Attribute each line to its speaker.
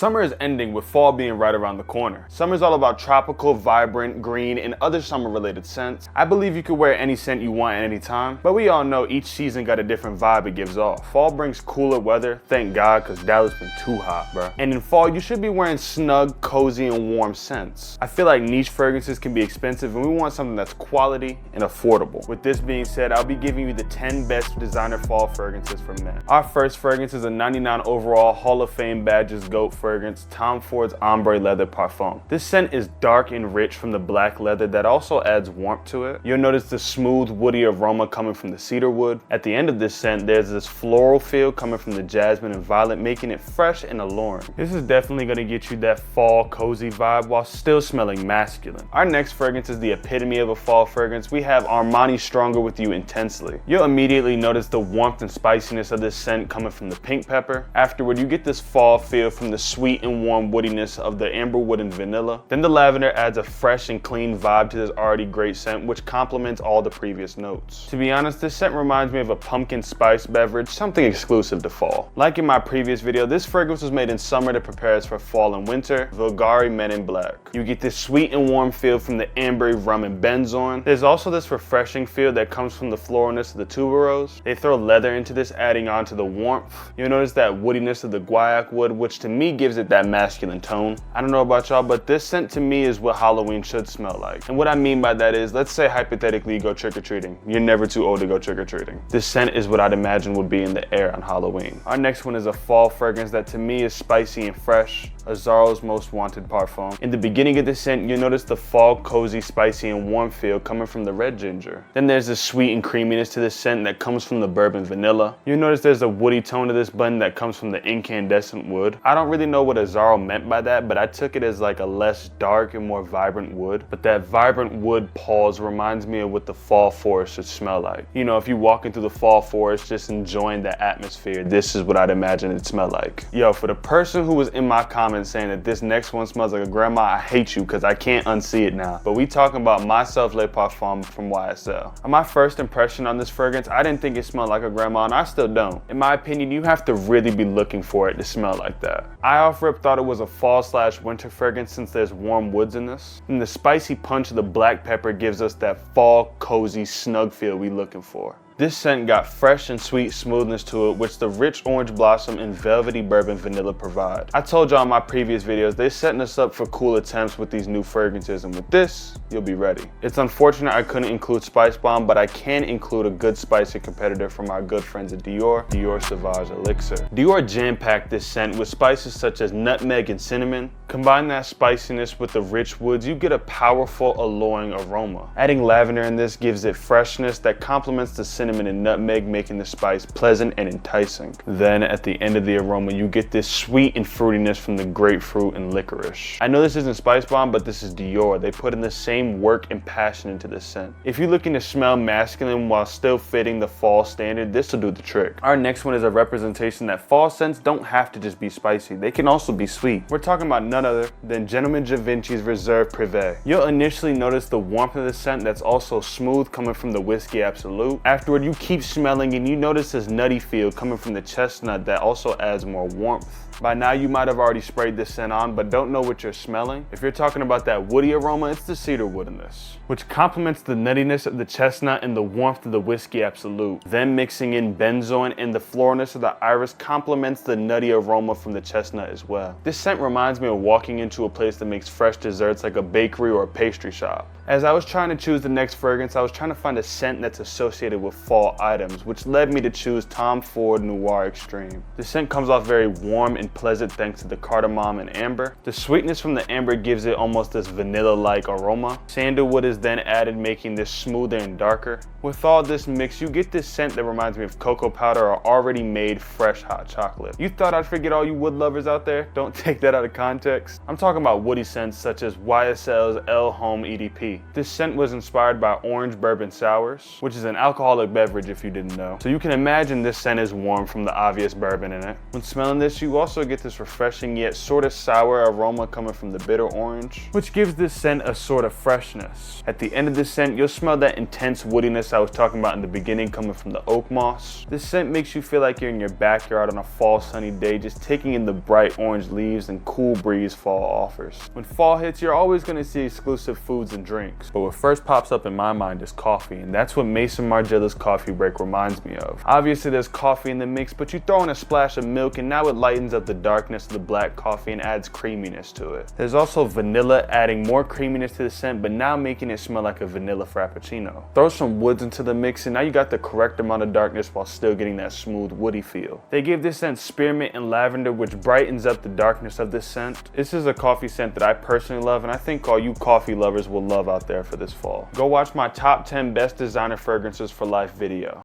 Speaker 1: Summer is ending with fall being right around the corner. Summer is all about tropical, vibrant, green, and other summer-related scents. I believe you could wear any scent you want at any time, but we all know each season got a different vibe it gives off. Fall brings cooler weather, thank God, cause Dallas been too hot, bruh. And in fall, you should be wearing snug, cozy, and warm scents. I feel like niche fragrances can be expensive, and we want something that's quality and affordable. With this being said, I'll be giving you the 10 best designer fall fragrances for men. Our first fragrance is a 99 overall Hall of Fame Badges GOAT fragrance, Tom Ford's Ombre Leather Parfum. This scent is dark and rich from the black leather that also adds warmth to it. You'll notice the smooth, woody aroma coming from the cedar wood. At the end of this scent, there's this floral feel coming from the jasmine and violet, making it fresh and alluring. This is definitely going to get you that fall, cozy vibe while still smelling masculine. Our next fragrance is the epitome of a fall fragrance. We have Armani Stronger With You Intensely. You'll immediately notice the warmth and spiciness of this scent coming from the pink pepper. Afterward, you get this fall feel from the sweet and warm woodiness of the amberwood and vanilla. Then the lavender adds a fresh and clean vibe to this already great scent, which complements all the previous notes. To be honest, this scent reminds me of a pumpkin spice beverage, something exclusive to fall. Like in my previous video, this fragrance was made in summer to prepare us for fall and winter, Bvlgari Man in Black. You get this sweet and warm feel from the ambery rum and benzoin. There's also this refreshing feel that comes from the floralness of the tuberose. They throw leather into this, adding on to the warmth. You'll notice that woodiness of the guaiac wood, which to me gives it that masculine tone. I don't know about y'all, but this scent to me is what Halloween should smell like. And what I mean by that is, let's say hypothetically you go trick-or-treating. You're never too old to go trick-or-treating. This scent is what I'd imagine would be in the air on Halloween. Our next one is a fall fragrance that to me is spicy and fresh, Azzaro's Most Wanted Parfum. In the beginning of the scent, you'll notice the fall, cozy, spicy, and warm feel coming from the red ginger. Then there's the sweet and creaminess to this scent that comes from the bourbon vanilla. You'll notice there's a woody tone to this blend that comes from the incandescent wood. I don't really know what Azzaro meant by that, but I took it as like a less dark and more vibrant wood. But that vibrant wood pause reminds me of what the fall forest should smell like. You know, if you're walking through the fall forest just enjoying the atmosphere, this is what I'd imagine it smelled like. Yo, for the person who was in my comments saying that this next one smells like a grandma, I hate you because I can't unsee it now. But we talking about Myself Le Parfum from YSL. On my first impression on this fragrance, I didn't think it smelled like a grandma, and I still don't. In my opinion, you have to really be looking for it to smell like that. I off rip thought it was a fall/winter fragrance since there's warm woods in this. And the spicy punch of the black pepper gives us that fall, cozy, snug feel we looking for. This scent got fresh and sweet smoothness to it, which the rich orange blossom and velvety bourbon vanilla provide. I told y'all in my previous videos, they're setting us up for cool attempts with these new fragrances, and with this, you'll be ready. It's unfortunate I couldn't include Spice Bomb, but I can include a good spicy competitor from our good friends at Dior Sauvage Elixir. Dior jam-packed this scent with spices such as nutmeg and cinnamon. Combine that spiciness with the rich woods, you get a powerful, alluring aroma. Adding lavender in this gives it freshness that complements the cinnamon and nutmeg, making the spice pleasant and enticing. Then at the end of the aroma, you get this sweet and fruitiness from the grapefruit and licorice. I know this isn't Spice Bomb, but this is Dior. They put in the same work and passion into this scent. If you're looking to smell masculine while still fitting the fall standard, this will do the trick. Our next one is a representation that fall scents don't have to just be spicy. They can also be sweet. We're talking about none other than Gentleman Givenchy's Reserve Privee. You'll initially notice the warmth of the scent that's also smooth coming from the Whiskey Absolute. Afterward, you keep smelling and you notice this nutty feel coming from the chestnut that also adds more warmth. By now you might have already sprayed this scent on, but don't know what you're smelling. If you're talking about that woody aroma, it's the cedar wood in this, which complements the nuttiness of the chestnut and the warmth of the Whiskey Absolute. Then mixing in benzoin and the floralness of the iris complements the nutty aroma from the chestnut as well. This scent reminds me of walking into a place that makes fresh desserts like a bakery or a pastry shop. As I was trying to choose the next fragrance, I was trying to find a scent that's associated with fall items, which led me to choose Tom Ford Noir Extreme. The scent comes off very warm and pleasant thanks to the cardamom and amber. The sweetness from the amber gives it almost this vanilla-like aroma. Sandalwood is then added, making this smoother and darker. With all this mix, you get this scent that reminds me of cocoa powder or already made fresh hot chocolate. You thought I'd forget all you wood lovers out there? Don't take that out of context. I'm talking about woody scents such as YSL's L'Homme EDP. me. This scent was inspired by orange bourbon sours, which is an alcoholic beverage if you didn't know. So you can imagine this scent is warm from the obvious bourbon in it. When smelling this, you also get this refreshing yet sort of sour aroma coming from the bitter orange, which gives this scent a sort of freshness. At the end of this scent, you'll smell that intense woodiness I was talking about in the beginning coming from the oak moss. This scent makes you feel like you're in your backyard on a fall sunny day, just taking in the bright orange leaves and cool breeze fall offers. When fall hits, you're always going to see exclusive foods and drinks, but what first pops up in my mind is coffee, and that's what Maison Margiela's coffee break reminds me of. Obviously there's coffee in the mix, but you throw in a splash of milk and now it lightens up the darkness of the black coffee and adds creaminess to it. There's also vanilla, adding more creaminess to the scent, but now making it smell like a vanilla frappuccino. Throw some woods into the mix and now you got the correct amount of darkness while still getting that smooth woody feel. They give this scent spearmint and lavender, which brightens up the darkness of this scent. This is a coffee scent that I personally love, and I think all you coffee lovers will love out there for this fall. Go watch my top 10 best designer fragrances for life video.